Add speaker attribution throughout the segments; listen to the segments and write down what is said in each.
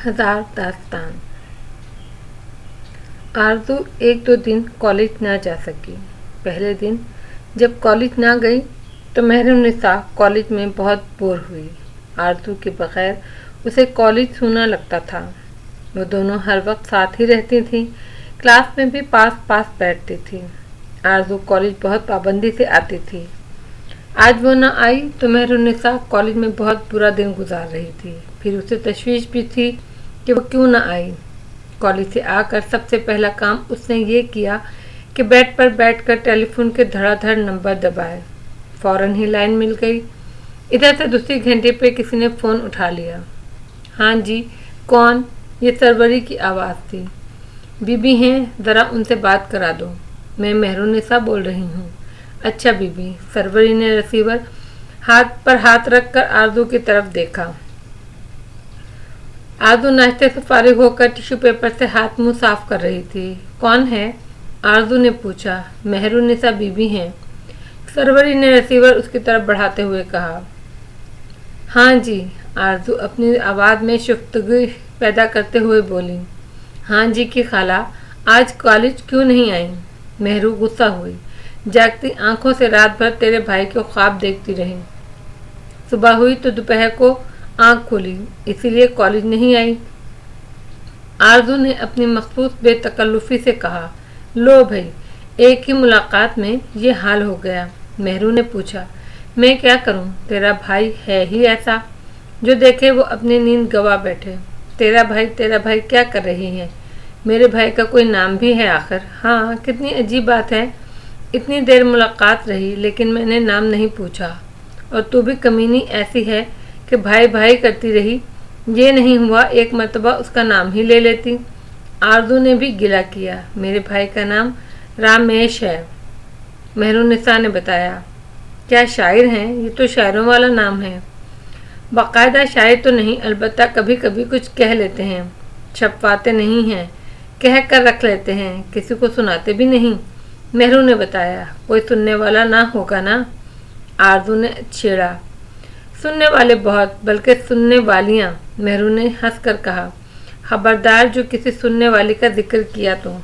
Speaker 1: हजार दास्तान। आरज़ू एक दो दिन कॉलेज ना जा सकी। पहले दिन जब कॉलेज ना गई तो मेहरुन्निसा कॉलेज में बहुत बोर हुई। आरज़ू के बगैर उसे कॉलेज सूना लगता था। वो दोनों हर वक्त साथ ही रहती थीं, क्लास में भी पास पास बैठती थी। आरज़ू कॉलेज बहुत पाबंदी से आती थी। आज वो न आई तो मेहरुन्निसा कॉलेज में बहुत बुरा दिन गुजार रही थी। फिर उसे तशवीश भी थी कि वो क्यों न आई। कॉलेज से आकर सबसे पहला काम उसने ये किया कि बेड पर बैठकर टेलीफोन के धड़ाधड़ नंबर दबाए। फौरन ही लाइन मिल गई। इधर से दूसरी घंटे पे किसी ने फ़ोन उठा लिया। हाँ जी, कौन? ये सरवरी की आवाज़ थी। बीबी हैं, ज़रा उनसे बात करा दो। मैं मेहरुन्निसा बोल रही हूँ। अच्छा बीबी। सरवरी ने रिसीवर हाथ पर हाथ रखकर आरज़ू की तरफ देखा। आरज़ू नाश्ते से फारिग होकर टिश्यू पेपर से हाथ मुंह साफ कर रही थी। कौन है? आरज़ू ने पूछा। मेहरुन्निसा बीबी हैं, सरवरी ने रिसीवर उसकी तरफ बढ़ाते हुए कहा। हाँ जी, आरज़ू अपनी आवाज़ में शुफ्तगी पैदा करते हुए बोली। हाँ जी की खाला, आज कॉलेज क्यों नहीं आई? मेहरू गुस्सा हुई। जागती आंखों से रात भर तेरे भाई को ख्वाब देखती रही। सुबह हुई तो दोपहर को आंख खोली, इसीलिए कॉलेज नहीं आई। आरज़ू ने अपनी मखसूस बेतकल्लुफ़ी से कहा। लो भाई, एक ही मुलाकात में ये हाल हो गया। मेहरू ने पूछा। मैं क्या करूं? तेरा भाई है ही ऐसा, जो देखे वो अपनी नींद गवा बैठे। तेरा भाई क्या कर रही है? मेरे भाई का कोई नाम भी है आखिर? हाँ, कितनी अजीब बात है। इतनी देर मुलाकात रही लेकिन मैंने नाम नहीं पूछा, और तू भी कमीनी ऐसी है कि भाई भाई करती रही। ये नहीं हुआ एक मर्तबा उसका नाम ही ले लेती। आरज़ू ने भी गिला किया। मेरे भाई का नाम रामेश है, मेहरुन्निसा ने बताया। क्या शायर हैं? ये तो शायरों वाला नाम है। बाकायदा शायर तो नहीं, अलबत्ता कभी कभी कुछ कह लेते हैं। छपवाते नहीं हैं, कह कर रख लेते हैं, किसी को सुनाते भी नहीं। मेहरू ने बताया। कोई सुनने वाला ना होगा ना? आरज़ू ने छेड़ा। सुनने वाले बहुत, बल्कि सुनने वालियाँ, मेहरू ने हंस कर कहा। खबरदार जो किसी सुनने वाली का जिक्र किया तो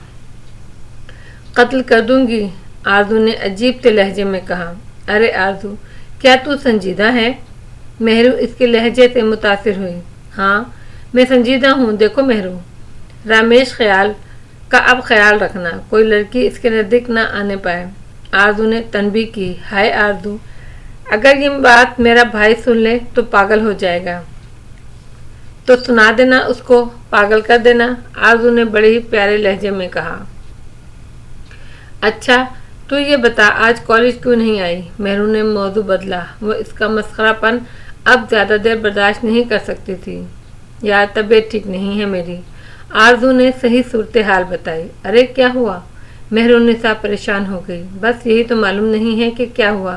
Speaker 1: कत्ल कर दूंगी, आरज़ू ने अजीब से लहजे में कहा। अरे आरज़ू, क्या तू संजीदा है? मेहरू इसके लहजे से मुतासिर हुई। हाँ, मैं संजीदा हूँ। देखो मेहरू, रामेश ख्याल का अब ख्याल रखना, कोई लड़की इसके नज़दीक ना आने पाए। आरज़ू ने तनबीह की। हाय आरज़ू, अगर ये बात मेरा भाई सुन ले तो पागल हो जाएगा। तो सुना देना उसको, पागल कर देना, आरज़ू ने बड़े ही प्यारे लहजे में कहा। अच्छा तू ये बता, आज कॉलेज क्यों नहीं आई? मेहरू ने मौजू बदला। वो इसका मस्खरापन अब ज़्यादा देर बर्दाश्त नहीं कर सकती थी। यार, तबीयत ठीक नहीं है मेरी, आरज़ू ने सही सूरत हाल बताई। अरे क्या हुआ? मेहरुन्निसा परेशान हो गई। बस यही तो मालूम नहीं है कि क्या हुआ।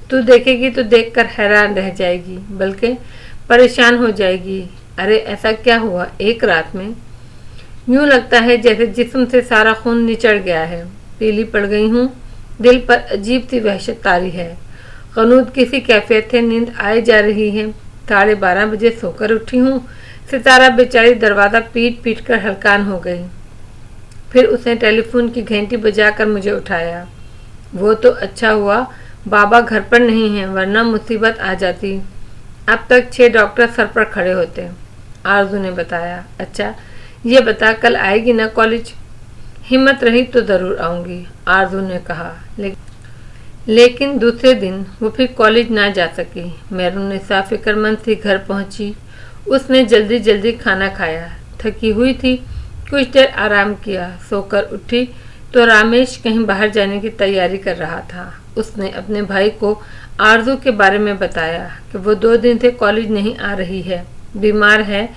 Speaker 1: तू देखेगी तो देखकर हैरान रह जाएगी, बल्कि परेशान हो जाएगी। अरे ऐसा क्या हुआ? एक रात में यूँ लगता है जैसे जिस्म से सारा खून निचड़ गया है। पीली पड़ गई हूँ, दिल पर अजीब सी वहशत तारी है। क़नूद किसी कैफियत से नींद आए जा रही है। 12:30 बजे सोकर उठी हूँ। सितारा बेचारी दरवाज़ा पीट पीट कर हलकान हो गई। फिर उसने टेलीफोन की घंटी बजाकर मुझे उठाया। वो तो अच्छा हुआ बाबा घर पर नहीं हैं, वरना मुसीबत आ जाती। अब तक 6 डॉक्टर सर पर खड़े होते, आरज़ू ने बताया। अच्छा ये बता, कल आएगी ना कॉलेज? हिम्मत रही तो ज़रूर आऊँगी, आरज़ू ने कहा। लेकिन दूसरे दिन वो फिर कॉलेज ना जा सकी। मेहरुन्निसा फिक्रमंद सी घर पहुँची। उसने जल्दी जल्दी खाना खाया, थकी हुई थी। कुछ देर आराम किया। सोकर उठी तो रामेश कहीं बाहर जाने की तैयारी कर रहा था। उसने अपने भाई को आरज़ू के बारे में बताया कि वो 2 दिन से कॉलेज नहीं आ रही है, बीमार है।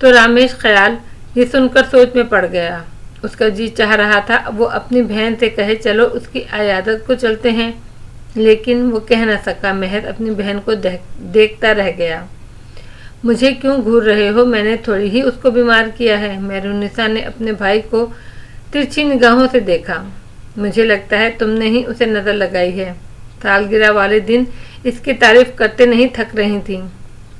Speaker 1: तो रामेश ख्याल ये सुनकर सोच में पड़ गया। उसका जी चाह रहा था वो अपनी बहन से कहे चलो उसकी अयादत को चलते हैं, लेकिन वो कह न सका। महज अपनी बहन को देखता रह गया। मुझे क्यों घूर रहे हो? मैंने थोड़ी ही उसको बीमार किया है। मेहरुन्निसा ने अपने भाई को तिरछी निगाहों से देखा। मुझे लगता है तुमने ही उसे नज़र लगाई है। सालगिरह वाले दिन इसकी तारीफ करते नहीं थक रही थी।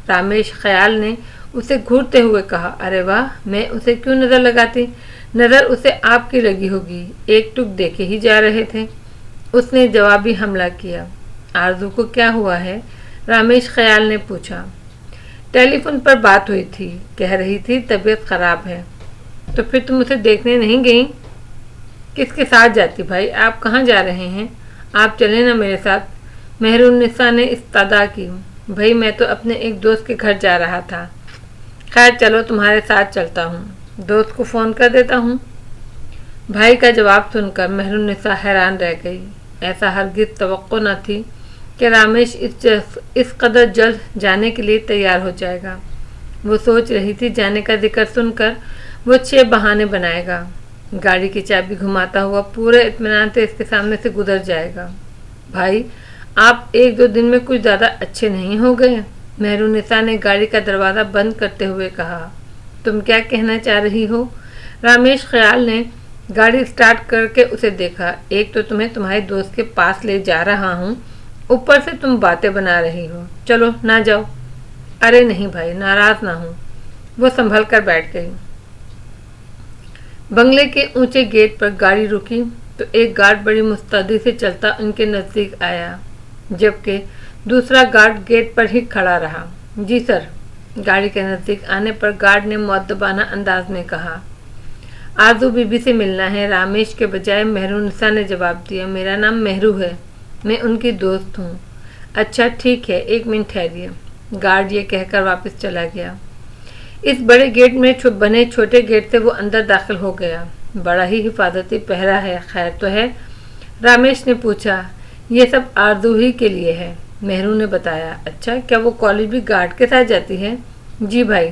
Speaker 1: रामेश ख्याल ने उसे घूरते हुए कहा, अरे वाह, मैं उसे क्यों नजर लगाती? नजर उसे आपकी लगी होगी, एक टुक देखे ही जा रहे थे। उसने जवाबी हमला किया। आरजू को क्या हुआ है? रामेश ख्याल ने पूछा। टेलीफोन पर बात हुई थी, कह रही थी तबीयत खराब है। तो फिर तुम उसे देखने नहीं गई? किसके साथ जाती भाई? आप कहाँ जा रहे हैं? आप चले ना मेरे साथ। मेहरुन्निसा ने इस्तदा की। भाई मैं तो अपने एक दोस्त के घर जा रहा था। खैर चलो, तुम्हारे साथ चलता हूँ। दोस्त को फ़ोन कर देता हूँ। भाई का जवाब सुनकर मेहरुन्निसा हैरान रह गई। ऐसा हरगिज़ तवक्को न थी कि रामेश इस कदर जल्द जाने के लिए तैयार हो जाएगा। वो सोच रही थी जाने का जिक्र सुनकर वो 6 बहाने बनाएगा, गाड़ी की चाबी घुमाता हुआ पूरे इत्मीनान से इसके सामने से गुजर जाएगा। भाई आप 1-2 दिन में कुछ ज़्यादा अच्छे नहीं हो गए? मेहरुन्निसा ने गाड़ी का दरवाज़ा बंद करते हुए कहा। तुम क्या कहना चाह रही हो? रामेश ख्याल ने गाड़ी स्टार्ट करके उसे देखा। एक तो तुम्हें तुम्हारे दोस्त के पास ले जा रहा हूँ, ऊपर से तुम बातें बना रही हो। चलो ना जाओ। अरे नहीं भाई, नाराज ना हो। वो संभल कर बैठ गई। बंगले के ऊंचे गेट पर गाड़ी रुकी तो एक गार्ड बड़ी मुस्तैदी से चलता उनके नज़दीक आया, जबकि दूसरा गार्ड गेट पर ही खड़ा रहा। जी सर। गाड़ी के नज़दीक आने पर गार्ड ने मुअद्दबाना अंदाज में कहा। आरजू बीबी से मिलना है। रामेश के बजाय मेहरुन्निसा ने जवाब दिया। मेरा नाम मेहरू है, मैं उनकी दोस्त हूँ। अच्छा ठीक है, 1 मिनट ठहरिए। गार्ड ये कहकर वापस चला गया। इस बड़े गेट में बने छोटे गेट से वो अंदर दाखिल हो गया। बड़ा ही हिफाजती पहरा है। खैर तो है? रामेश ने पूछा। ये सब आरजू ही के लिए है, मेहरू ने बताया। अच्छा, क्या वो कॉलेज भी गार्ड के साथ जाती है? जी भाई,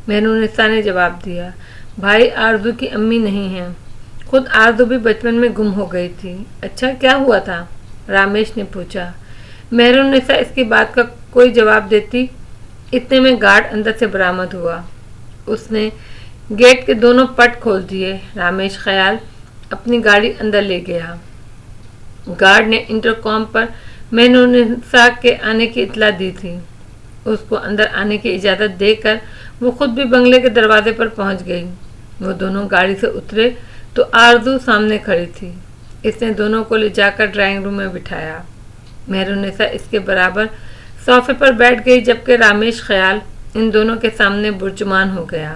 Speaker 1: मेहरुन्निसा ने जवाब दिया। भाई आरजू की अम्मी नहीं है, खुद आरजू भी बचपन में गुम हो गई थी। अच्छा, क्या हुआ था? रामेश ने पूछा। मेहरुन्निसा इसकी बात का कोई जवाब देती, इतने में गार्ड अंदर से बरामद हुआ। उसने गेट के दोनों पट खोल दिए। रामेश ख्याल अपनी गाड़ी अंदर ले गया। गार्ड ने इंटरकॉम पर मेहरुन्निसा के आने की इत्तला दी थी। उसको अंदर आने की इजाज़त देकर वो खुद भी बंगले के दरवाजे पर पहुंच गई। वो दोनों गाड़ी से उतरे तो आरजू सामने खड़ी थी। इसने दोनों को ले जाकर ड्राइंग रूम में बिठाया। मेहरुन्निसा इसके बराबर सोफे पर बैठ गई, जबकि रामेश ख्याल इन दोनों के सामने बुर्जुमान हो गया।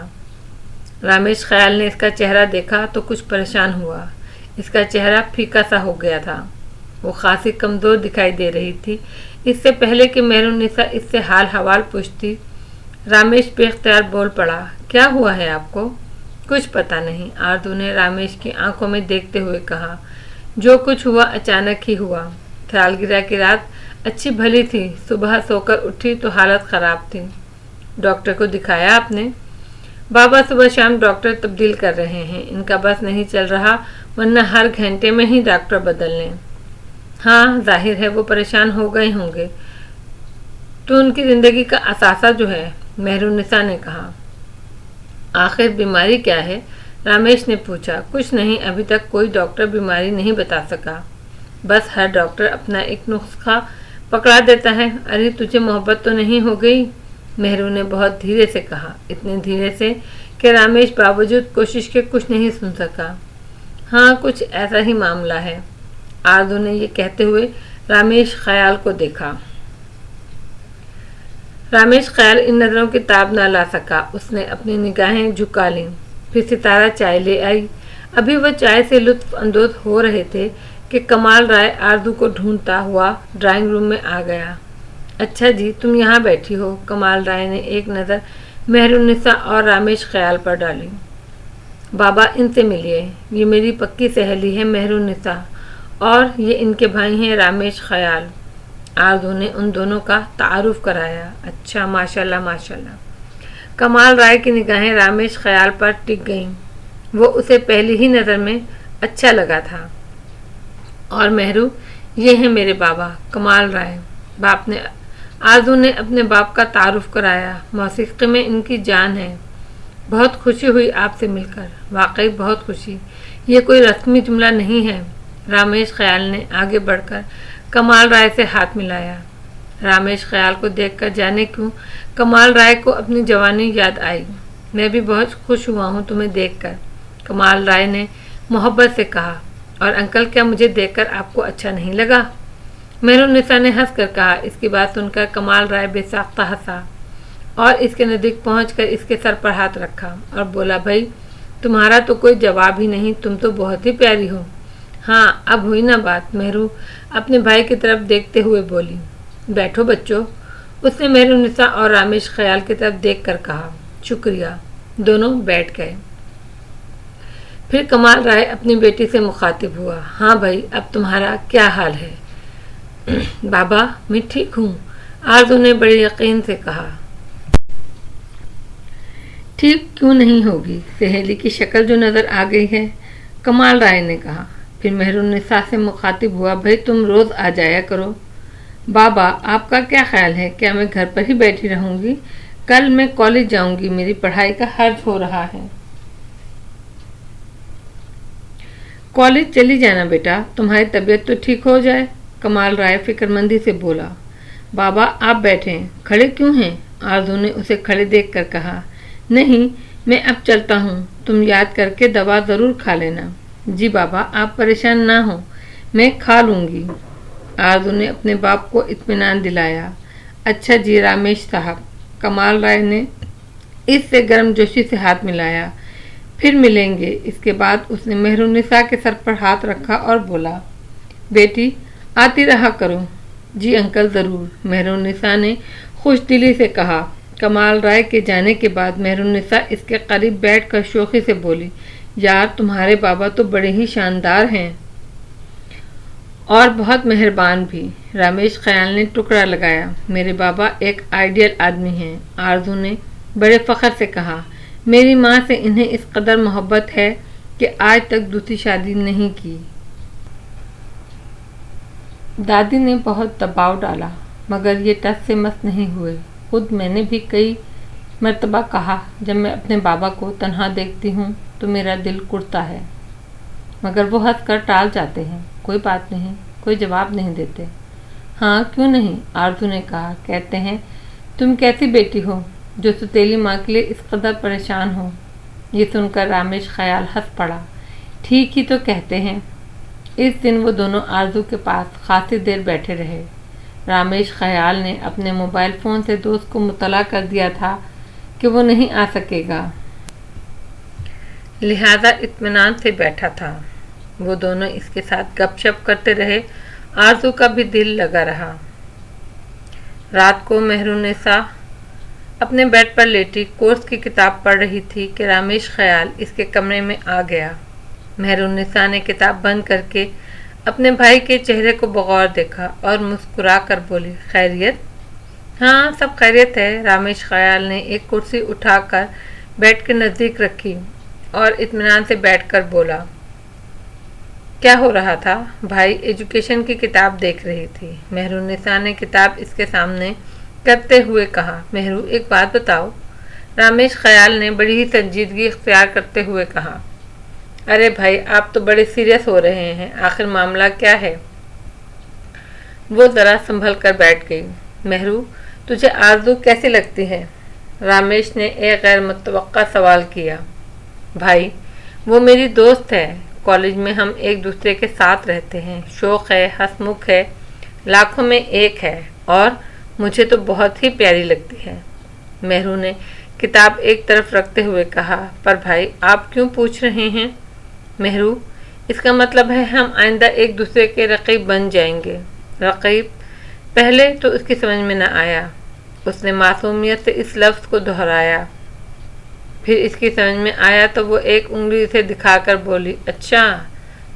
Speaker 1: रामेश ख्याल ने इसका चेहरा देखा तो कुछ परेशान हुआ। इसका चेहरा फीका सा हो गया था। वो खासी कमज़ोर दिखाई दे रही थी। इससे पहले कि मेहरुन्निसा इससे हाल हवाल पूछती, रामेश बेख्तियार बोल पड़ा। क्या हुआ है आपको? कुछ पता नहीं, आरजू ने रामेश की आंखों में देखते हुए कहा। जो कुछ हुआ अचानक ही हुआ। सालगिरह की रात अच्छी भली थी, सुबह सोकर उठी तो हालत ख़राब थी। डॉक्टर को दिखाया आपने? बाबा सुबह शाम डॉक्टर तब्दील कर रहे हैं, इनका बस नहीं चल रहा, वरना हर घंटे में ही डॉक्टर बदल लें। हाँ, जाहिर है वो परेशान हो गए होंगे, तो उनकी ज़िंदगी का असासा जो है, मेहरुन्निसा ने कहा। आखिर बीमारी क्या है? रामेश ने पूछा। कुछ नहीं, अभी तक कोई डॉक्टर बीमारी नहीं बता सका। बस हर डॉक्टर अपना एक नुस्खा पकड़ा देता है। अरे तुझे मोहब्बत तो नहीं हो गई? मेहरू ने बहुत धीरे से कहा, इतने धीरे से कि रामेश बावजूद कोशिश के कुछ नहीं सुन सका। हाँ, कुछ ऐसा ही मामला है। आरजू ने ये कहते हुए रामेश ख्याल को देखा। रामेश ख्याल इन नज़रों की ताब न ला सका। उसने अपनी निगाहें झुका लीं। फिर सितारा चाय ले आई। अभी वह चाय से लुत्फ अंदोज हो रहे थे कि कमाल राय आरजू को ढूंढता हुआ ड्राइंग रूम में आ गया। अच्छा जी, तुम यहाँ बैठी हो? कमाल राय ने एक नज़र मेहरुन्निसा और रामेश ख्याल पर डाली। बाबा, इनसे मिलिए, ये मेरी पक्की सहेली है मेहरुन्निसा, और ये इनके भाई हैं रामेश ख्याल। आरजू ने उन दोनों का तारुफ कराया। अच्छा, माशाल्लाह माशाल्लाह। कमाल राय की निगाहें रामेश ख्याल पर टिक गईं। वो उसे पहली ही नज़र में अच्छा लगा था। और मेहरू, ये हैं मेरे बाबा कमाल राय। बाप ने आरजू ने अपने बाप का तारुफ कराया। मौसीकी में इनकी जान है। बहुत खुशी हुई आपसे मिलकर, वाकई बहुत खुशी। ये कोई रस्मी जुमला नहीं है। रामेश ख्याल ने आगे बढ़कर कमाल राय से हाथ मिलाया। रामेश ख्याल को देखकर जाने क्यों कमाल राय को अपनी जवानी याद आई। मैं भी बहुत खुश हुआ हूँ तुम्हें देखकर, कमाल राय ने मोहब्बत से कहा। और अंकल, क्या मुझे देखकर आपको अच्छा नहीं लगा? मेहरुन्निसा ने हंसकर कहा। इसकी बात सुनकर कमाल राय बेसाख्ता हंसा और इसके नज़दीक पहुंचकर इसके सर पर हाथ रखा और बोला, भाई तुम्हारा तो कोई जवाब ही नहीं, तुम तो बहुत ही प्यारी हो। हाँ, अब हुई ना बात, मेहरू अपने भाई की तरफ देखते हुए बोली। बैठो बच्चों, उसने मेहरुन्निसा और रामेश ख्याल की तरफ देखकर कहा। शुक्रिया। दोनों बैठ गए। फिर कमाल राय अपनी बेटी से मुखातिब हुआ। हाँ भाई, अब तुम्हारा क्या हाल है? बाबा, मैं ठीक हूँ, आरज़ू ने बड़े यकीन से कहा। ठीक क्यों नहीं होगी, सहेली की शक्ल जो नज़र आ गई है, कमाल राय ने कहा। फिर मेहरुन्निसा से मुखातिब हुआ। भाई तुम रोज़ आ जाया करो। बाबा, आपका क्या ख्याल है, क्या मैं घर पर ही बैठी रहूँगी? कल मैं कॉलेज जाऊँगी, मेरी पढ़ाई का हर्ज हो रहा है। कॉलेज चली जाना बेटा, तुम्हारी तबीयत तो ठीक हो जाए, कमाल राय फिक्रमंदी से बोला। बाबा आप बैठें, खड़े क्यों हैं? आरज़ू ने उसे खड़े देखकर कहा। नहीं, मैं अब चलता हूँ, तुम याद करके दवा ज़रूर खा लेना। जी बाबा, आप परेशान ना हो, मैं खा लूँगी। आरज़ू ने अपने बाप को इत्मीनान दिलाया। अच्छा जी रामेश साहब, कमाल राय ने इससे गर्मजोशी से हाथ मिलाया। फिर मिलेंगे। इसके बाद उसने मेहरुन्निसा के सर पर हाथ रखा और बोला, बेटी आती रहा करो। जी अंकल ज़रूर, मेहरुन्निसा ने खुश दिली से कहा। कमाल राय के जाने के बाद मेहरुन्निसा इसके करीब बैठकर शोखी से बोली, यार तुम्हारे बाबा तो बड़े ही शानदार हैं और बहुत मेहरबान भी। रामेश ख्याल ने टुकड़ा लगाया। मेरे बाबा एक आइडियल आदमी हैं, आरज़ू ने बड़े फ़ख्र से कहा। मेरी माँ से इन्हें इस कदर मोहब्बत है कि आज तक दूसरी शादी नहीं की। दादी ने बहुत दबाव डाला मगर ये टस से मस नहीं हुए। खुद मैंने भी कई मर्तबा कहा, जब मैं अपने बाबा को तन्हा देखती हूँ तो मेरा दिल कुड़ता है, मगर वो हंस कर टाल जाते हैं। कोई बात नहीं, कोई जवाब नहीं देते। हाँ क्यों नहीं, आरज़ू ने कहा। कहते हैं तुम कैसी बेटी हो जो सुतीली माँ के लिए इस कदर परेशान हो। ये सुनकर रामेश ख्याल हंस पड़ा। ठीक ही तो कहते हैं। इस दिन वो दोनों आरज़ू के पास खासी देर बैठे रहे। रामेश ख्याल ने अपने मोबाइल फ़ोन से दोस्त को मुतला कर दिया था कि वो नहीं आ सकेगा, लिहाजा इत्मीनान से बैठा था। वो दोनों इसके साथ गपशप करते रहे। आरज़ू का भी दिल लगा रहा। रात को मेहरुन्निसा अपने बेड पर लेटी कोर्स की किताब पढ़ रही थी कि रामेश ख्याल इसके कमरे में आ गया। मेहरुन्निसा ने किताब बंद करके अपने भाई के चेहरे को बगौर देखा और मुस्कुरा कर बोली, खैरियत? हाँ सब खैरियत है। रामेश ख्याल ने एक कुर्सी उठाकर बेड के नज़दीक रखी और इत्मीनान से बैठकर बोला, क्या हो रहा था? भाई एजुकेशन की किताब देख रही थी। मेहरुन्निसा ने किताब इसके सामने करते हुए कहा। मेहरू एक बात बताओ, रामेश ख्याल ने बड़ी ही संजीदगी इख्तियार करते हुए कहा। अरे भाई आप तो बड़े सीरियस हो रहे हैं, आखिर मामला क्या है? वो ज़रा संभल कर बैठ गई। मेहरू तुझे आरज़ू कैसी लगती है? रामेश ने एक गैर मुतवक्का सवाल किया। भाई वो मेरी दोस्त है, कॉलेज में हम एक दूसरे के साथ रहते हैं, शौक़ है, हंसमुख है, लाखों में एक है और मुझे तो बहुत ही प्यारी लगती है। मेहरू ने किताब एक तरफ रखते हुए कहा। पर भाई आप क्यों पूछ रहे हैं? मेहरू इसका मतलब है हम आइंदा एक दूसरे के रकीब बन जाएंगे। रकीब? पहले तो उसकी समझ में न आया। उसने मासूमियत से इस लफ्ज़ को दोहराया। फिर इसकी समझ में आया तो वो एक उंगली से दिखाकर बोली, अच्छा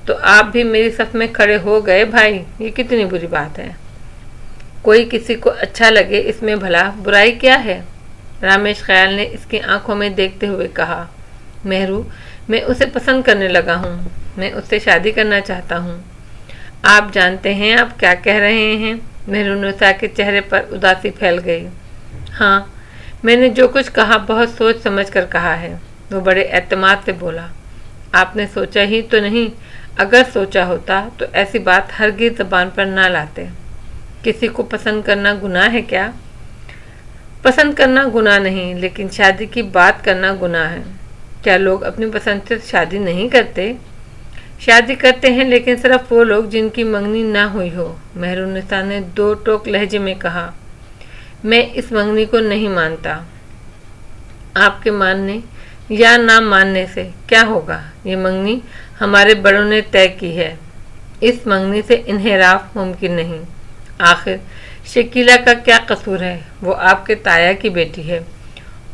Speaker 1: तो आप भी मेरी सफ में खड़े हो गए भाई, ये कितनी बुरी बात है। कोई किसी को अच्छा लगे इसमें भला बुराई क्या है? रामेश ख्याल ने इसकी आंखों में देखते हुए कहा। मेहरू मैं उसे पसंद करने लगा हूँ, मैं उससे शादी करना चाहता हूँ। आप जानते हैं आप क्या कह रहे हैं? मेहरुन्निसा के चेहरे पर उदासी फैल गई। हाँ मैंने जो कुछ कहा बहुत सोच समझ कर कहा है, वो बड़े एतमाद से बोला। आपने सोचा ही तो नहीं, अगर सोचा होता तो ऐसी बात हरगिज़ ज़बान पर ना लाते। किसी को पसंद करना गुनाह है क्या? पसंद करना गुनाह नहीं, लेकिन शादी की बात करना गुनाह है। क्या लोग अपनी पसंद से शादी नहीं करते? शादी करते हैं, लेकिन सिर्फ वो लोग जिनकी मंगनी ना हुई हो। मेहरुन्निसा ने दो टोक लहजे में कहा, मैं इस मंगनी को नहीं मानता। आपके मानने या ना मानने से क्या होगा? ये मंगनी हमारे बड़ों ने तय की है। इस मंगनी से इन्हिराफ मुमकिन नहीं। आखिर शकीला का क्या कसूर है? वो आपके ताया की बेटी है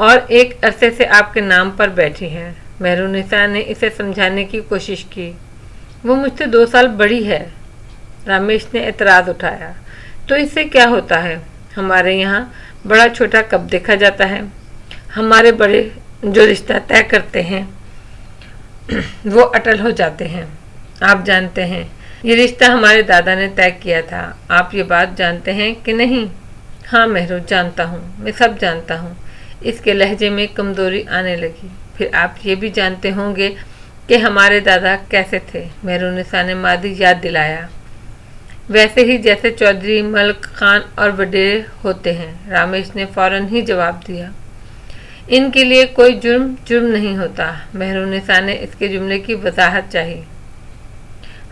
Speaker 1: और एक अरसे से आपके नाम पर बैठी है। मेहरुन्निसा ने इसे समझाने की कोशिश की। वो मुझसे 2 साल बड़ी है। रमेश ने एतराज़ उठाया। तो इससे क्या होता है? हमारे यहाँ बड़ा छोटा कब देखा जाता है? हमारे बड़े जो रिश्ता तय करते हैं वो अटल हो जाते हैं। आप जानते हैं ये रिश्ता हमारे दादा ने तय किया था। आप ये बात जानते हैं कि नहीं? हाँ मेहरू, जानता हूँ, मैं सब जानता हूँ। इसके लहजे में कमज़ोरी आने लगी। फिर आप ये भी जानते होंगे कि हमारे दादा कैसे थे? मेहरुन्निसा ने मादी याद दिलाया। वैसे ही जैसे चौधरी, मलिक खान और वडेरे होते हैं। रमेश ने फौरन ही जवाब दिया। इनके लिए कोई जुर्म नहीं होता। मेहरुन्निसा ने इसके जुमले की वजाहत चाहिए।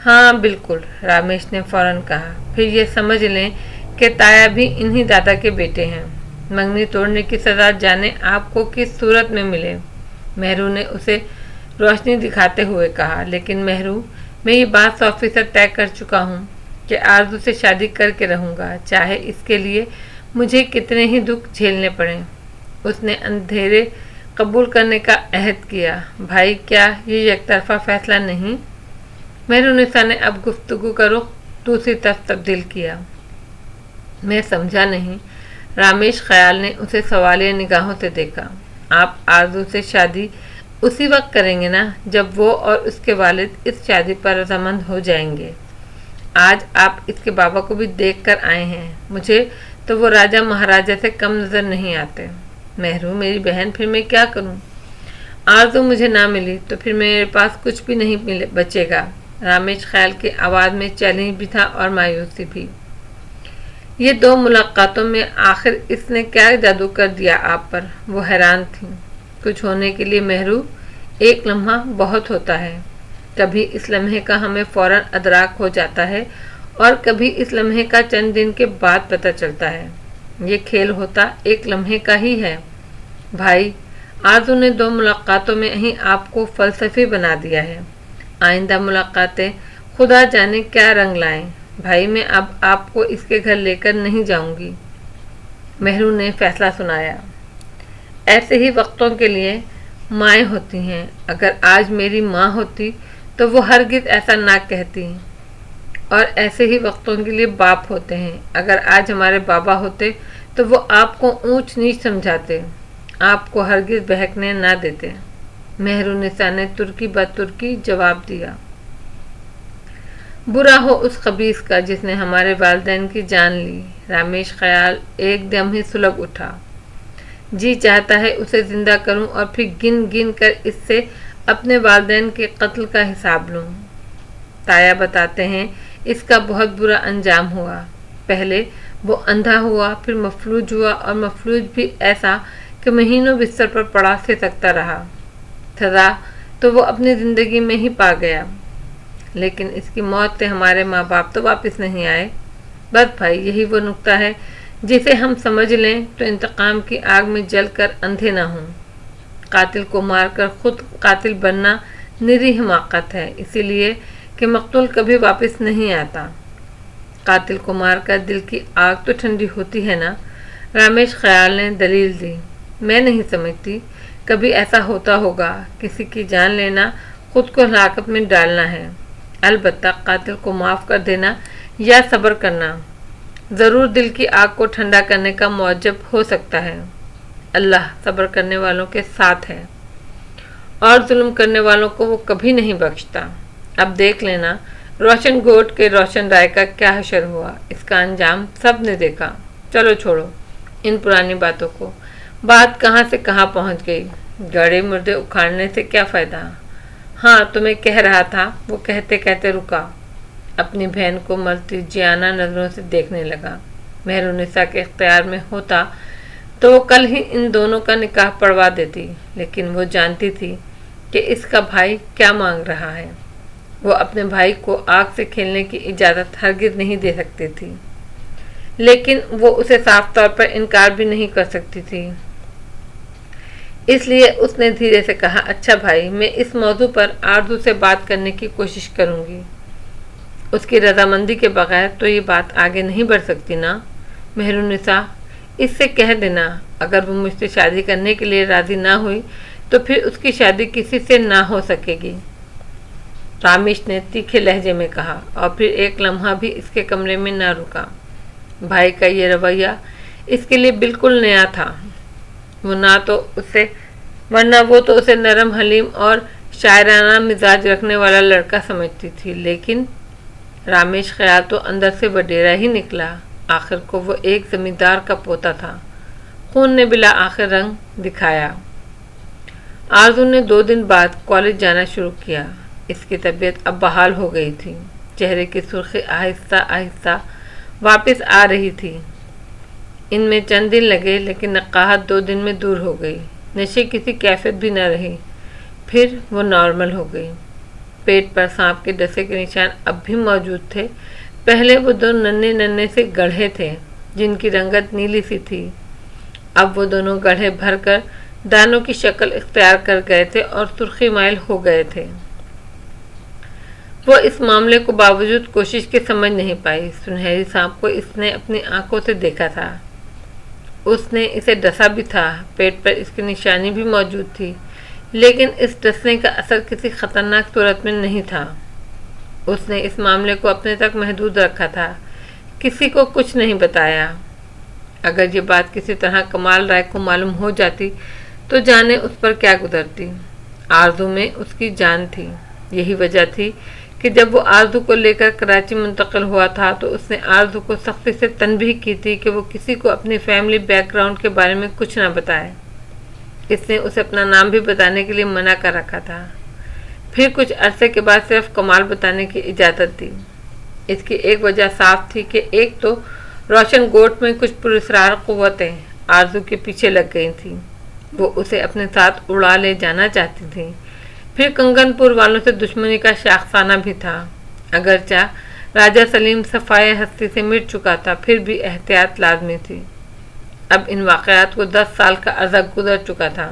Speaker 1: हाँ बिल्कुल, रमेश ने फौरन कहा। फिर ये समझ लें कि ताया भी इन्हीं दादा के बेटे हैं। मंगनी तोड़ने की सज़ा जाने आपको किस सूरत में मिले। मेहरू ने उसे रोशनी दिखाते हुए कहा। लेकिन मेहरू, मैं ये बात 100% तय कर चुका हूँ कि आरज़ू से शादी करके रहूँगा, चाहे इसके लिए मुझे कितने ही दुख झेलने पड़ें। उसने अंधेरे कबूल करने का अहद किया। भाई, क्या ये एकतरफा फैसला नहीं? मेहरुन्निसा ने अब गुफ्तगू का रुख दूसरी तरफ तब्दील किया। मैं समझा नहीं। रमेश ख्याल ने उसे सवालिया निगाहों से देखा। आप आरज़ू से शादी उसी वक्त करेंगे ना जब वो और उसके वालिद इस शादी पर रजामंद हो जाएंगे। आज आप इसके बाबा को भी देख कर आए हैं। मुझे तो वो राजा महाराजा से कम नज़र नहीं आते। मेहरू, मेरी बहन, फिर मैं क्या करूं? आरज़ू मुझे ना मिली तो फिर मेरे पास कुछ भी नहीं बचेगा। रमेश ख्याल की आवाज़ में चैलेंज भी था और मायूसी भी। ये 2 मुलाकातों में आखिर इसने क्या जादू कर दिया आप पर? वो हैरान थी। कुछ होने के लिए मेहरू, एक लम्हा बहुत होता है। कभी इस लम्हे का हमें फौरन अदराक हो जाता है और कभी इस लम्हे का चंद दिन के बाद पता चलता है। ये खेल होता एक लम्हे का ही है। भाई, आरज़ू ने 2 मुलाकातों में ही आपको फ़लसफ़ी बना दिया है। आइंदा मुलाकातें खुदा जाने क्या रंग लाएं। भाई, मैं अब आपको इसके घर लेकर नहीं जाऊंगी। मेहरू ने फैसला सुनाया। ऐसे ही वक्तों के लिए माएँ होती हैं। अगर आज मेरी माँ होती तो वो हरगिज़ ऐसा ना कहती। और ऐसे ही वक्तों के लिए बाप होते हैं। अगर आज हमारे बाबा होते तो वो आपको ऊंच नीच समझाते, आपको हरगिज़ बहकने ना देते। मेहरुन्निसा ने तुर्की बतुर्की जवाब दिया। बुरा हो उस खबीस का जिसने हमारे वालिदैन की जान ली। रमेश ख्याल एकदम ही सुलग उठा। जी चाहता है उसे जिंदा करूं और फिर गिन गिन कर इससे अपने वालिदैन के कत्ल का हिसाब लूं। ताया बताते हैं इसका बहुत बुरा अंजाम हुआ। पहले वो अंधा हुआ, फिर मफलूज हुआ और मफलूज भी ऐसा कि महीनों बिस्तर पर पड़ा सिसकता रहा। सज़ा तो वो अपनी ज़िंदगी में ही पा गया, लेकिन इसकी मौत से हमारे माँ बाप तो वापस नहीं आए। बस भाई, यही वो नुक्ता है जिसे हम समझ लें तो इंतकाम की आग में जलकर अंधे ना हों। कातिल को मारकर खुद कातिल बनना निरी हिमाकत है, इसीलिए कि मकतूल कभी वापस नहीं आता। कातिल को मारकर दिल की आग तो ठंडी होती है ना। रमेश ख्याल ने दलील दी। मैं नहीं समझती कभी ऐसा होता होगा। किसी की जान लेना खुद को हलाकत में डालना है। अलबत्ता कातिल को माफ़ कर देना या सब्र करना ज़रूर दिल की आग को ठंडा करने का मौजब हो सकता है। अल्लाह सब्र करने वालों के साथ है और जुल्म करने वालों को वो कभी नहीं बख्शता। अब देख लेना रोशन गोट के रोशन राय का क्या हशर हुआ। इसका अंजाम सब ने देखा। चलो छोड़ो इन पुरानी बातों को। बात कहाँ से कहाँ पहुँच गई। गड़े मुर्दे उखाड़ने से क्या फ़ायदा। हाँ, तो मैं कह रहा था। वो कहते कहते रुका, अपनी बहन को मरती जियाना नज़रों से देखने लगा। مہرالنساء کے اختیار میں ہوتا تو وہ کل ہی ان دونوں کا نکاح پڑھوا دیتی، لیکن وہ جانتی تھی کہ اس کا بھائی کیا مانگ رہا ہے۔ وہ اپنے بھائی کو آگ سے کھیلنے کی اجازت ہرگز نہیں دے سکتی تھی، لیکن وہ اسے صاف طور پر انکار بھی نہیں کر سکتی تھی۔ اس لیے اس نے دھیرے سے کہا، اچھا بھائی، میں اس موضوع پر آرزو سے بات کرنے کی کوشش کروں گی۔ اس کی رضامندی کے بغیر تو یہ بات آگے نہیں بڑھ سکتی نا۔ مہرالنساء، اس سے کہہ دینا اگر وہ مجھ سے شادی کرنے کے لیے راضی نہ ہوئی تو پھر اس کی شادی کسی سے نہ ہو سکے گی، رامیش نے تیکھے لہجے میں کہا، اور پھر ایک لمحہ بھی اس کے کمرے میں نہ رکا۔ بھائی کا یہ رویہ اس کے لیے بالکل نیا تھا، ورنہ وہ تو اسے نرم حلیم اور شاعرانہ مزاج رکھنے والا لڑکا سمجھتی تھی، لیکن رامیش خیال تو اندر سے وڈیرا ہی نکلا۔ آخر کو وہ ایک زمیندار کا پوتا تھا۔ خون نے بلا آخر رنگ دکھایا۔ آرزو نے 2 دن بعد کالج جانا شروع کیا۔ اس کی طبیعت اب بحال ہو گئی تھی، چہرے کی سرخی آہستہ آہستہ واپس آ رہی تھی۔ ان میں چند دن لگے، لیکن نقاہت 2 دن میں دور ہو گئی۔ نشے کسی کیفیت بھی نہ رہی، پھر وہ نارمل ہو گئی۔ پیٹ پر سانپ کے ڈسے کے نشان اب بھی موجود تھے۔ پہلے وہ 2 ننھے سے گڑھے تھے جن کی رنگت نیلی سی تھی، اب وہ دونوں گڑھے بھر کر دانوں کی شکل اختیار کر گئے تھے اور سرخی مائل ہو گئے تھے۔ وہ اس معاملے کو باوجود کوشش کے سمجھ نہیں پائی۔ سنہری سانپ کو اس نے اپنی آنکھوں سے دیکھا تھا، اس نے اسے ڈسا بھی تھا، پیٹ پر اس کی نشانی بھی موجود تھی، لیکن اس ڈسنے کا اثر کسی خطرناک صورت میں نہیں تھا۔ اس نے اس معاملے کو اپنے تک محدود رکھا تھا، کسی کو کچھ نہیں بتایا۔ اگر یہ بات کسی طرح کمال رائے کو معلوم ہو جاتی تو جانے اس پر کیا گزرتی۔ آرزو میں اس کی جان تھی۔ یہی وجہ تھی کہ جب وہ آرزو کو لے کر کراچی منتقل ہوا تھا تو اس نے آرزو کو سختی سے تنبیہ کی تھی کہ وہ کسی کو اپنی فیملی بیک گراؤنڈ کے بارے میں کچھ نہ بتائے۔ اس نے اسے اپنا نام بھی بتانے کے لیے منع کر رکھا تھا، پھر کچھ عرصے کے بعد صرف کمال بتانے کی اجازت دی۔ اس کی ایک وجہ صاف تھی کہ ایک تو روشن گوٹ میں کچھ پراسرار قوتیں آرزو کے پیچھے لگ گئی تھیں، وہ اسے اپنے ساتھ اڑا لے جانا چاہتی تھیں۔ پھر کنگن پور والوں سے دشمنی کا شاخسانہ بھی تھا۔ اگرچہ راجہ سلیم صفائے ہستی سے مٹ چکا تھا، پھر بھی احتیاط لازمی تھی۔ اب ان واقعات کو 10 سال کا عرصہ گزر چکا تھا۔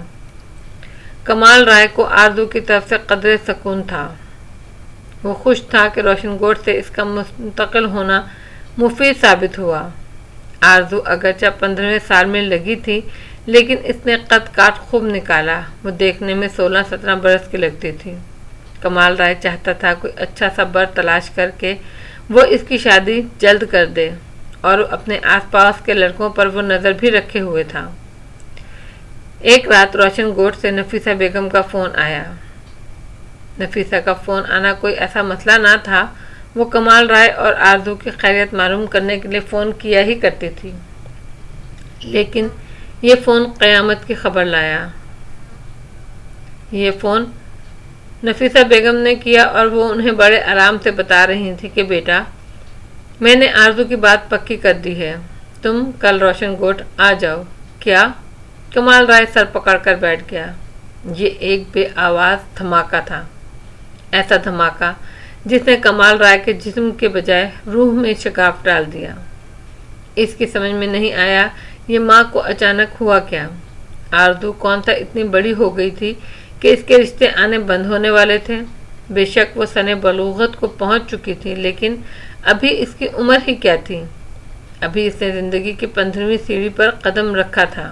Speaker 1: کمال رائے کو آرزو کی طرف سے قدرے سکون تھا۔ وہ خوش تھا کہ روشن گوٹ سے اس کا منتقل ہونا مفید ثابت ہوا۔ آرزو اگرچہ 15ویں سال میں لگی تھی، لیکن اس نے قد کاٹ خوب نکالا۔ وہ دیکھنے میں 16-17 برس کی لگتی تھی۔ کمال رائے چاہتا تھا کوئی اچھا سا بر تلاش کر کے وہ اس کی شادی جلد کر دے، اور اپنے آس پاس کے لڑکوں پر وہ نظر بھی رکھے ہوئے تھا۔ ایک رات روشن گوٹ سے نفیسہ بیگم کا فون آیا۔ نفیسہ کا فون آنا کوئی ایسا مسئلہ نہ تھا، وہ کمال رائے اور آرزو کی خیریت معلوم کرنے کے لیے فون کیا ہی کرتی تھی، لیکن یہ فون قیامت کی خبر لایا۔ یہ فون نفیسہ بیگم نے کیا اور وہ انہیں بڑے آرام سے بتا رہی تھی کہ بیٹا، میں نے آرزو کی بات پکی کر دی ہے، تم کل روشن گوٹ آ جاؤ۔ کیا؟ کمال رائے سر پکڑ کر بیٹھ گیا۔ یہ ایک بے آواز دھماکہ تھا، ایسا دھماکہ جس نے کمال رائے کے جسم کے بجائے روح میں شگاف ڈال دیا۔ اس کی سمجھ میں نہیں آیا یہ ماں کو اچانک ہوا کیا۔ آرزو کون سا اتنی بڑی ہو گئی تھی کہ اس کے رشتے آنے بند ہونے والے تھے۔ بے شک وہ سن بلوغت کو پہنچ چکی تھی، لیکن ابھی اس کی عمر ہی کیا تھی؟ ابھی اس نے زندگی کی 15ویں سیڑھی پر قدم رکھا تھا۔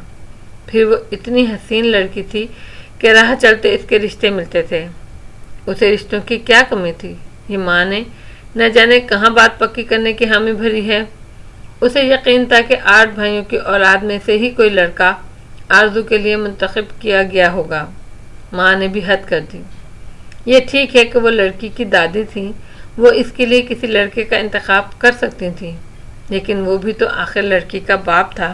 Speaker 1: پھر وہ اتنی حسین لڑکی تھی کہ راہ چلتے اس کے رشتے ملتے تھے۔ اسے رشتوں کی کیا کمی تھی؟ یہ ماں نے نہ جانے کہاں بات پکی کرنے کی حامی بھری ہے۔ اسے یقین تھا کہ 8 بھائیوں کی اولاد میں سے ہی کوئی لڑکا آرزو کے لیے منتخب کیا گیا ہوگا۔ ماں نے بھی حد کر دی۔ یہ ٹھیک ہے کہ وہ لڑکی کی دادی تھی، وہ اس کے لیے کسی لڑکے کا انتخاب کر سکتی تھی، لیکن وہ بھی تو آخر لڑکی کا باپ تھا،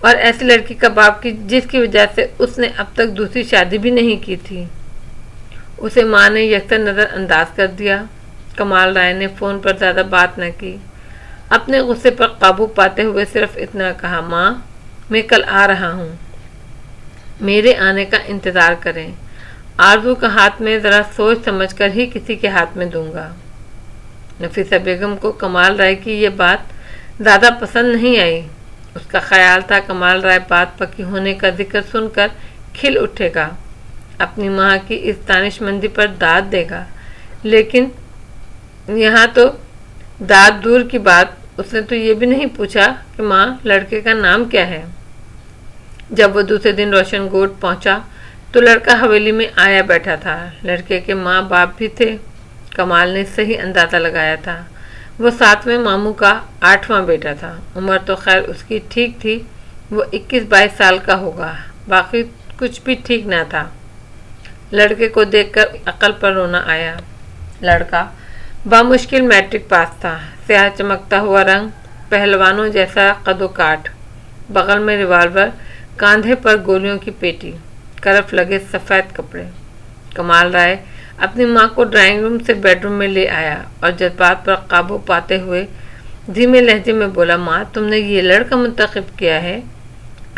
Speaker 1: اور ایسی لڑکی کا باپ کی جس کی وجہ سے اس نے اب تک دوسری شادی بھی نہیں کی تھی۔ اسے ماں نے یکسر نظر انداز کر دیا۔ کمال رائے نے فون پر زیادہ بات نہ کی۔ اپنے غصے پر قابو پاتے ہوئے صرف اتنا کہا، ماں میں کل آ رہا ہوں، میرے آنے کا انتظار کریں، آرزو کا ہاتھ میں ذرا سوچ سمجھ کر ہی کسی کے ہاتھ میں دوں گا۔ نفیسہ بیگم کو کمال رائے کی یہ بات زیادہ پسند نہیں آئی۔ اس کا خیال تھا کمال رائے بات پکی ہونے کا ذکر سن کر کھل اٹھے گا، اپنی ماں کی اس دانش مندی پر داد دے گا، لیکن یہاں تو داد دور کی بات، اس نے تو یہ بھی نہیں پوچھا کہ ماں لڑکے کا نام کیا ہے۔ جب وہ دوسرے دن روشن گوٹ پہنچا تو لڑکا حویلی میں آیا بیٹھا تھا۔ لڑکے کے ماں باپ بھی تھے۔ کمال نے صحیح اندازہ لگایا تھا، وہ 7ویں ماموں کا 8واں بیٹا تھا۔ عمر تو خیر اس کی ٹھیک تھی، وہ 21-22 سال کا ہوگا، باقی کچھ بھی ٹھیک نہ تھا۔ لڑکے کو دیکھ کر عقل پر رونا آیا۔ لڑکا بامشکل میٹرک پاس تھا، سیاہ چمکتا ہوا رنگ، پہلوانوں جیسا قد و کاٹ، بغل میں ریوالور، کاندھے پر گولیوں کی پیٹی، کرف لگے سفید کپڑے۔ کمال رائے اپنی ماں کو ڈرائنگ روم سے بیڈ روم میں لے آیا اور جذبات پر قابو پاتے ہوئے دھیمے لہجے میں بولا، ماں تم نے یہ لڑکا منتخب کیا ہے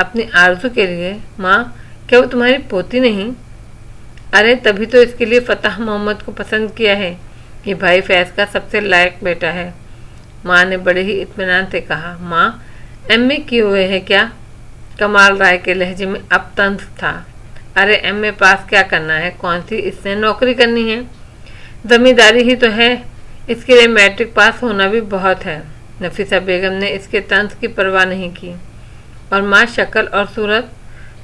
Speaker 1: اپنی آرزو کے لیے؟ ماں کیا وہ تمہاری پوتی نہیں؟ ارے تبھی تو اس کے لیے فتح محمد کو پسند کیا ہے، یہ بھائی فیض کا سب سے لائق بیٹا ہے۔ ماں نے بڑے ہی اطمینان سے کہا۔ ماں ایم اے کیے ہوئے ہے کیا؟ کمال رائے کے لہجے میں اب طنز تھا۔ ارے ایم اے پاس کیا کرنا ہے، کون سی اس نے نوکری کرنی ہے، زمینداری ہی تو ہے، اس کے لیے میٹرک پاس ہونا بھی بہت ہے۔ نفیسہ بیگم نے اس کے طنز کی پرواہ نہیں کی۔ اور ماں شکل اور صورت،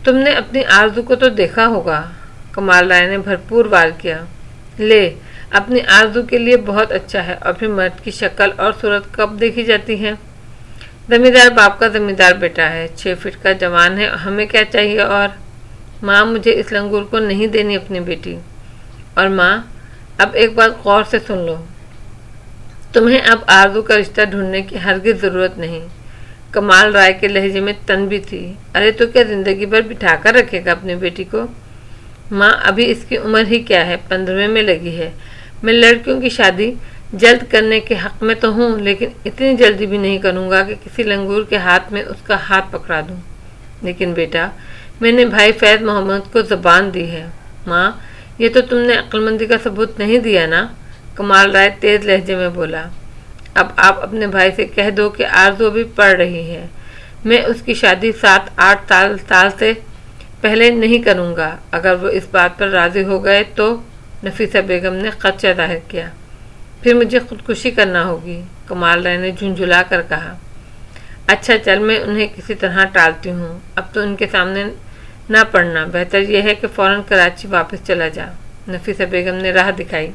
Speaker 1: تم نے اپنی آرزو کو تو دیکھا ہوگا۔ کمال رائے نے بھرپور وار کیا۔ لے اپنی آرزو کے لیے بہت اچھا ہے، اور پھر مرد کی شکل اور صورت کب دیکھی جاتی ہے؟ زمیندار باپ کا زمیندار بیٹا ہے، 6 فٹ کا جوان ہے، ہمیں کیا چاہیے؟ اور ماں مجھے اس لنگور کو نہیں دینی اپنی بیٹی۔ اور ماں اب ایک بات غور سے سن لو، تمہیں اب آرزو کا رشتہ ڈھونڈنے کی ہرگز ضرورت نہیں۔ کمال رائے کے لہجے میں تن بھی تھی۔ ارے تو کیا زندگی بھر بٹھا کر رکھے گا اپنی بیٹی کو؟ ماں ابھی اس کی عمر ہی کیا ہے، 15ویں میں لگی ہے۔ میں لڑکیوں کی شادی جلد کرنے کے حق میں تو ہوں، لیکن اتنی جلدی بھی نہیں کروں گا کہ کسی لنگور کے ہاتھ میں اس کا ہاتھ پکڑا دوں۔ لیکن بیٹا میں نے بھائی فیض محمد کو زبان دی ہے۔ ماں یہ تو تم نے عقل مندی کا ثبوت نہیں دیا نا، کمال رائے تیز لہجے میں بولا۔ اب آپ اپنے بھائی سے کہہ دو کہ آرزو ابھی پڑھ رہی ہے، میں اس کی شادی 7-8 سال سے پہلے نہیں کروں گا۔ اگر وہ اس بات پر راضی ہو گئے تو، نفیسہ بیگم نے خدشہ ظاہر کیا، پھر مجھے خودکشی کرنا ہوگی۔ کمال رائے نے جھنجھلا کر کہا، اچھا چل میں انہیں کسی طرح ٹالتی ہوں، اب تو ان کے سامنے نہ پڑھنا، بہتر یہ ہے کہ فوراً کراچی واپس چلا جا۔ نفیسہ بیگم نے راہ دکھائی۔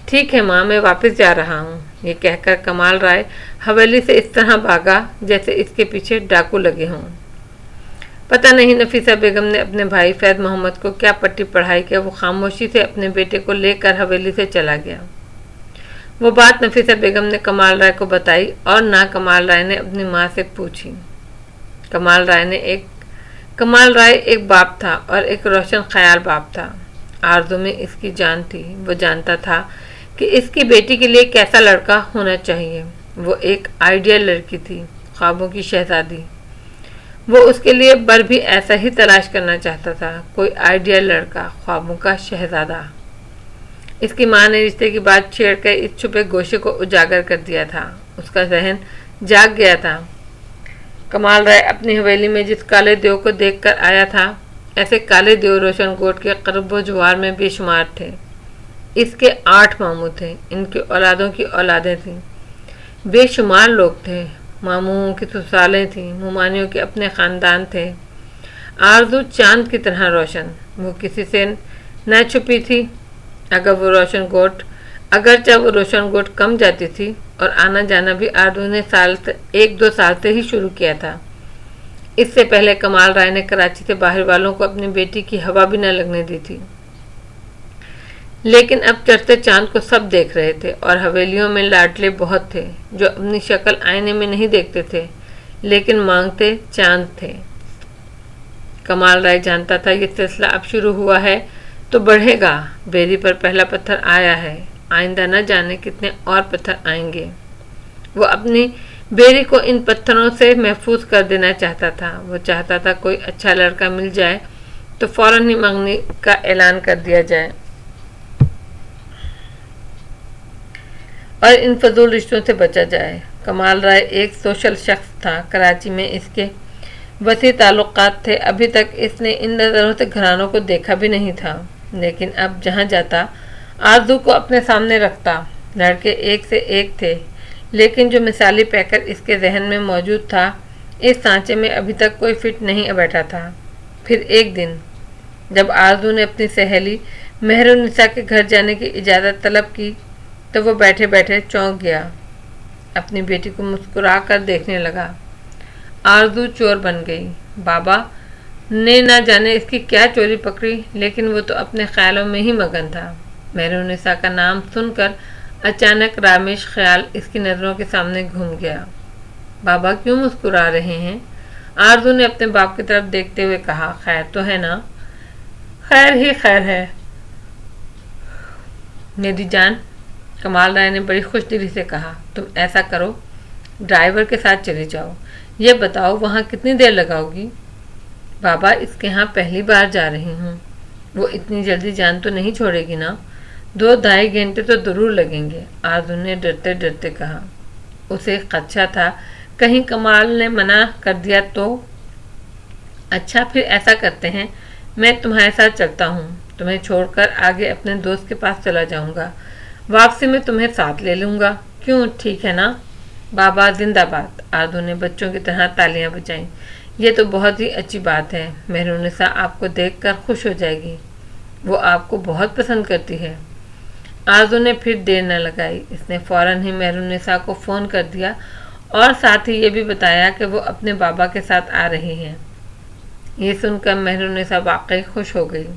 Speaker 1: ٹھیک ہے ماں میں واپس جا رہا ہوں، یہ کہہ کر کمال رائے حویلی سے اس طرح بھاگا جیسے اس کے پیچھے ڈاکو لگے ہوں۔ پتہ نہیں نفیسہ بیگم نے اپنے بھائی فیض محمد کو کیا پٹی پڑھائی کہ وہ خاموشی سے اپنے بیٹے کو لے کر حویلی سے چلا گیا۔ وہ بات نفیسہ بیگم نے کمال رائے کو بتائی اور نہ کمال رائے نے اپنی ماں سے پوچھی۔ کمال رائے ایک باپ تھا اور ایک روشن خیال باپ تھا۔ آرزو میں اس کی جان تھی، وہ جانتا تھا کہ اس کی بیٹی کے لیے کیسا لڑکا ہونا چاہیے۔ وہ ایک آئیڈیل لڑکی تھی، خوابوں کی شہزادی۔ وہ اس کے لیے بر بھی ایسا ہی تلاش کرنا چاہتا تھا، کوئی آئیڈیل لڑکا، خوابوں کا شہزادہ۔ اس کی ماں نے رشتے کی بات چھیڑ کر اس چھپے گوشے کو اجاگر کر دیا تھا، اس کا ذہن جاگ گیا تھا۔ کمال رائے اپنی حویلی میں جس کالے دیو کو دیکھ کر آیا تھا، ایسے کالے دیو روشن کوٹ کے قرب و جوار میں بے شمار تھے۔ اس کے 8 ماموں تھے، ان کی اولادوں کی اولادیں تھیں، بے شمار لوگ تھے، ماموں کی سسرالیں تھیں، ممانیوں کے اپنے خاندان تھے۔ آرزو چاند کی طرح روشن، وہ کسی سے نہ چھپی تھی۔ اگرچہ وہ روشن گوٹ کم جاتی تھی اور آنا جانا بھی آرزو نے 1-2 سال سے ہی شروع کیا تھا۔ اس سے پہلے کمال رائے نے کراچی سے باہر والوں کو اپنی بیٹی کی ہوا بھی نہ لگنے دی تھی۔ لیکن اب چڑھتے چاند کو سب دیکھ رہے تھے، اور حویلیوں میں لاڈلے بہت تھے جو اپنی شکل آئینے میں نہیں دیکھتے تھے لیکن مانگتے چاند تھے۔ کمال رائے جانتا تھا یہ سلسلہ اب شروع ہوا ہے تو بڑھے گا، بیری پر پہلا پتھر آیا ہے، آئندہ نہ جانے کتنے اور پتھر آئیں گے۔ وہ اپنی بیری کو ان پتھروں سے محفوظ کر دینا چاہتا تھا۔ وہ چاہتا تھا کوئی اچھا لڑکا مل جائے تو فوراً ہی منگنی کا اعلان کر دیا جائے اور ان فضول رشتوں سے بچا جائے۔ کمال رائے ایک سوشل شخص تھا۔ کراچی میں اس کے وسیع تعلقات تھے۔ ابھی تک اس نے ان نظروں سے گھرانوں کو دیکھا بھی نہیں تھا، لیکن اب جہاں جاتا آرزو کو اپنے سامنے رکھتا۔ لڑکے ایک سے ایک تھے، لیکن جو مثالی پیکر اس کے ذہن میں موجود تھا، اس سانچے میں ابھی تک کوئی فٹ نہیں بیٹھا تھا۔ پھر ایک دن جب آرزو نے اپنی سہیلی مہرالنساء کے گھر جانے کی اجازت طلب کی تو وہ بیٹھے بیٹھے چونک گیا۔ اپنی بیٹی کو مسکرا کر دیکھنے لگا۔ آرزو چور بن گئی۔ بابا نے نہ جانے اس کی کیا چوری پکڑی، لیکن وہ تو اپنے خیالوں میں ہی مگن تھا۔ مہرالنساء کا نام سن کر اچانک رامش خیال اس کی نظروں کے سامنے گھوم گیا۔ بابا کیوں مسکرا رہے ہیں؟ آرزو نے اپنے باپ کی طرف دیکھتے ہوئے کہا، خیر تو ہے نا؟ خیر ہی خیر ہے میری جان، کمال رائے نے بڑی خوش دلی سے کہا۔ تم ایسا کرو، ڈرائیور کے ساتھ چلے جاؤ۔ یہ بتاؤ وہاں کتنی دیر لگاؤ گی؟ بابا اس کے ہاں پہلی بار جا رہی ہوں، وہ اتنی جلدی جان تو نہیں چھوڑے گی نا؟ 2-2.5 گھنٹے تو ضرور لگیں گے، آرزو نے ڈرتے ڈرتے کہا۔ اسے خدشہ تھا کہیں کمال نے منع کر دیا تو۔ اچھا پھر ایسا کرتے ہیں، میں تمہارے ساتھ چلتا ہوں، تمہیں چھوڑ کر آگے اپنے دوست کے پاس چلا جاؤں گا، واپسی میں تمہیں ساتھ لے لوں گا، کیوں ٹھیک ہے نا؟ بابا زندہ باد، آرزو نے بچوں کی طرح تالیاں بجائیں۔ یہ تو بہت ہی اچھی بات ہے، مہرالنساء آپ کو دیکھ کر خوش ہو جائے گی، وہ آپ کو بہت پسند کرتی ہے۔ آرزو نے پھر دیر نہ لگائی، اس نے فوراً ہی مہرالنساء کو فون کر دیا اور ساتھ ہی یہ بھی بتایا کہ وہ اپنے بابا کے ساتھ آ رہی ہیں۔ یہ سن کر مہرالنساء واقعی خوش ہو گئی۔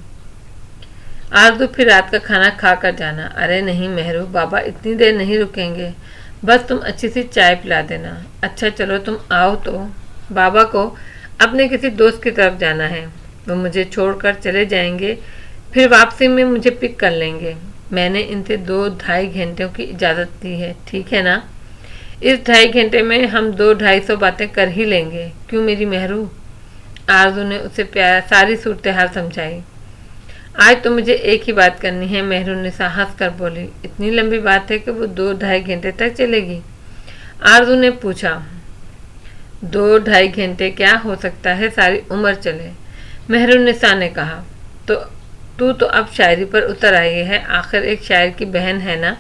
Speaker 1: آرزو پھر رات کا کھانا کھا کر جانا۔ ارے نہیں مہرو، بابا اتنی دیر نہیں رکیں گے، بس تم اچھی سی چائے پلا دینا۔ اچھا چلو تم آؤ تو۔ بابا کو اپنے کسی دوست کی طرف جانا ہے، وہ مجھے چھوڑ کر چلے جائیں گے، پھر واپسی میں مجھے پک کر لیں گے۔ میں نے ان سے 2-2.5 گھنٹوں کی اجازت دی ہے، ٹھیک ہے نا؟ اس 2.5 گھنٹے میں ہم 200-250 باتیں کر ہی لیں گے، کیوں میری مہرو؟ آرزو نے اسے ساری صورتحال سمجھائی۔ آج تو مجھے ایک ہی بات کرنی ہے، مہرالنساء ہنس کر بولی۔ اتنی لمبی بات ہے کہ وہ 2-2.5 گھنٹے تک چلے گی؟ آرزو نے پوچھا۔ 2-2.5 گھنٹے کیا ہو سکتا ہے، ساری عمر چلے، مہرالنساء نے کہا۔ تو اب شاعری پر اتر آئی ہے، آخر ایک شاعر کی بہن ہے نا؟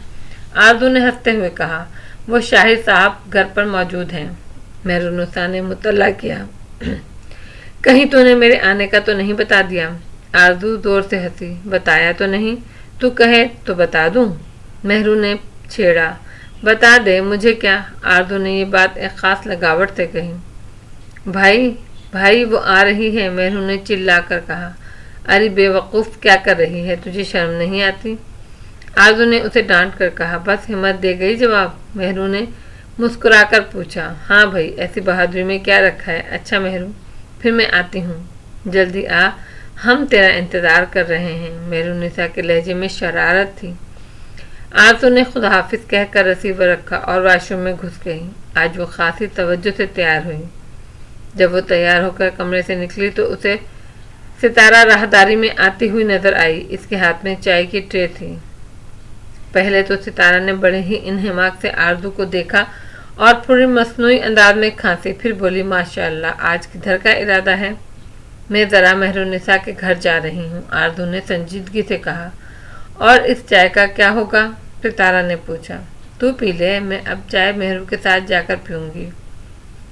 Speaker 1: آرزو نے ہنستے ہوئے کہا۔ وہ شاہر صاحب گھر پر موجود ہیں۔ مہرالنساء نے مطلع کیا۔ کہیں تو نے میرے آنے کا تو نہیں بتا دیا؟ آرزو زور سے ہنسی۔ بتایا تو نہیں، تو کہے تو بتا دوں؟ مہرو نے چھیڑا۔ بتا دے، مجھے کیا؟ آرزو نے یہ بات ایک خاص لگاوٹ سے کہی۔ بھائی وہ آ رہی ہے، مہرو نے چلا کر کہا۔ ارے بے وقوف، کیا کر رہی ہے، تجھے شرم نہیں آتی؟ آرزو نے اسے ڈانٹ کر کہا۔ بس ہمت دے گئی جواب؟ مہرو نے مسکرا کر پوچھا۔ ہاں بھائی، ایسی بہادری میں کیا رکھا ہے؟ اچھا مہرو، پھر میں آتی ہوں، جلدی آ، ہم تیرا انتظار کر رہے ہیں۔ مہرالنساء کے لہجے میں شرارت تھی۔ آرزو نے خدا حافظ کہہ کر ریسیور رکھا اور واش روم میں گھس گئی۔ آج وہ خاصی توجہ سے تیار ہوئی۔ جب وہ تیار ہو کر کمرے سے نکلی تو اسے ستارہ راہداری میں آتی ہوئی نظر آئی۔ اس کے ہاتھ میں چائے کی ٹرے تھی۔ پہلے تو ستارہ نے بڑے ہی انہماک سے آرزو کو دیکھا اور پورے مصنوعی انداز میں کھانسی، پھر بولی، ماشاءاللہ، آج کدھر کا ارادہ ہے؟ میں ذرا مہرالنساء کے گھر جا رہی ہوں، آرزو نے سنجیدگی سے کہا۔ اور اس چائے کا کیا ہوگا؟ ستارہ نے پوچھا۔ تو پی لے، میں اب چائے مہرو کے ساتھ جا کر پیوں گی۔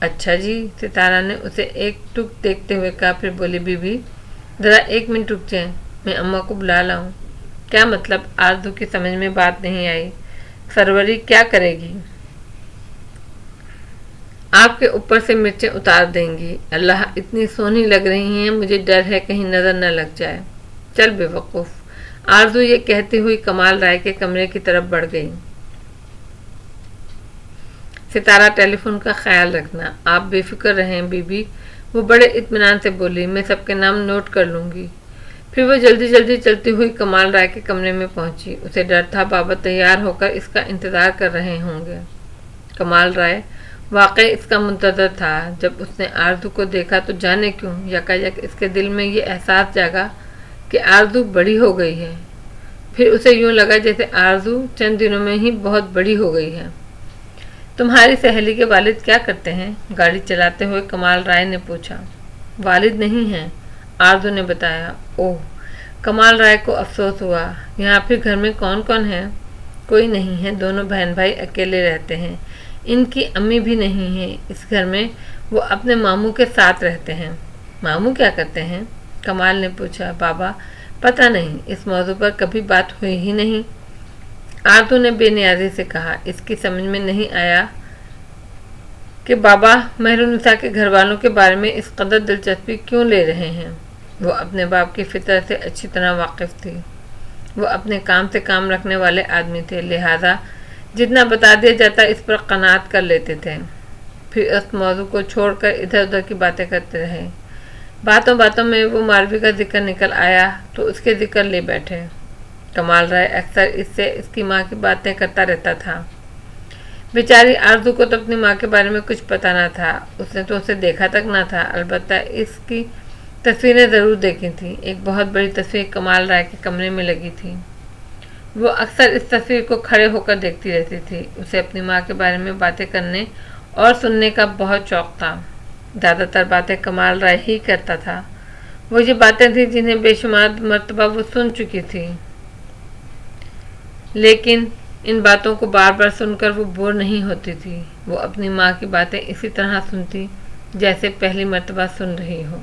Speaker 1: اچھا جی، ستارہ نے اسے ایک ٹک دیکھتے ہوئے کہا، پھر بولی، بی بی ذرا 1 منٹ رک جائیں، میں اماں کو بلا لاؤں۔ کیا مطلب؟ آرزو کی سمجھ میں بات نہیں آئی۔ سروری کیا کرے گی؟ آپ کے اوپر سے مرچیں اتار دیں گی۔ اللہ، اتنی سونی لگ رہی ہیں، مجھے ڈر ہے کہیں نظر نہ لگ جائے۔ چل بے وقوف، آرزو یہ کہتی ہوئی کمال رائے کے کمرے کی طرف بڑھ گئی۔ ستارہ ٹیلی فون کا خیال رکھنا، آپ بے فکر رہیں بی بی، وہ بڑے اطمینان سے بولی، میں سب کے نام نوٹ کر لوں گی۔ پھر وہ جلدی جلدی چلتی ہوئی کمال رائے کے کمرے میں پہنچی۔ اسے ڈر تھا بابا تیار ہو کر اس کا انتظار کر رہے ہوں گے۔ कमाल राय वाकई इसका मुंतज़र था। जब उसने आरज़ू को देखा तो जाने क्यों यकायक इसके दिल में ये एहसास जागा कि आरज़ू बड़ी हो गई है। फिर उसे यूं लगा जैसे आरज़ू चंद दिनों में ही बहुत बड़ी हो गई है। तुम्हारी सहेली के वालिद क्या करते हैं? गाड़ी चलाते हुए कमाल राय ने पूछा। वालिद नहीं हैं, आरज़ू ने बताया। ओह, कमाल राय को अफसोस हुआ। यहाँ फिर घर में कौन कौन है? कोई नहीं है, दोनों बहन भाई अकेले रहते हैं। इनकी अम्मी भी नहीं है इस घर में, वो अपने मामू के साथ रहते हैं। मामू क्या करते हैं? कमाल ने पूछा। बाबा, पता नहीं, इस मौजू पर कभी बात हुई ही नहीं, आरज़ू ने बेनियाजी से कहा। इसकी समझ में नहीं आया कि बाबा मेहरुन्निसा के घर वालों के बारे में इस कदर दिलचस्पी क्यों ले रहे हैं। वो अपने बाप की फितरत से अच्छी तरह वाकिफ थी। वो अपने काम से काम रखने वाले आदमी थे, लिहाजा जितना बता दिया जाता इस पर कनात कर लेते थे। फिर उस मौजू को छोड़कर इधर उधर की बातें करते रहे। बातों बातों में वो मालवी का जिक्र निकल आया तो उसके जिक्र ले बैठे। कमाल राय अक्सर इससे इसकी माँ की बातें करता रहता था। बेचारी आरज़ू को तो अपनी माँ के बारे में कुछ पता न था, उसने तो उसे देखा तक न था। अलबत्ता इसकी तस्वीरें ज़रूर देखी थी। एक बहुत बड़ी तस्वीर कमाल राय के कमरे में लगी थी। वो अक्सर इस तस्वीर को खड़े होकर देखती रहती थी। उसे अपनी माँ के बारे में बातें करने और सुनने का बहुत शौक़ था। ज़्यादातर बातें कमाल राय ही करता था। वो ये बातें थीं जिन्हें बेशुमार मर्तबा वो सुन चुकी थी, लेकिन इन बातों को बार बार सुनकर वो बोर नहीं होती थी। वो अपनी माँ की बातें इसी तरह सुनती जैसे पहली मर्तबा सुन रही हो।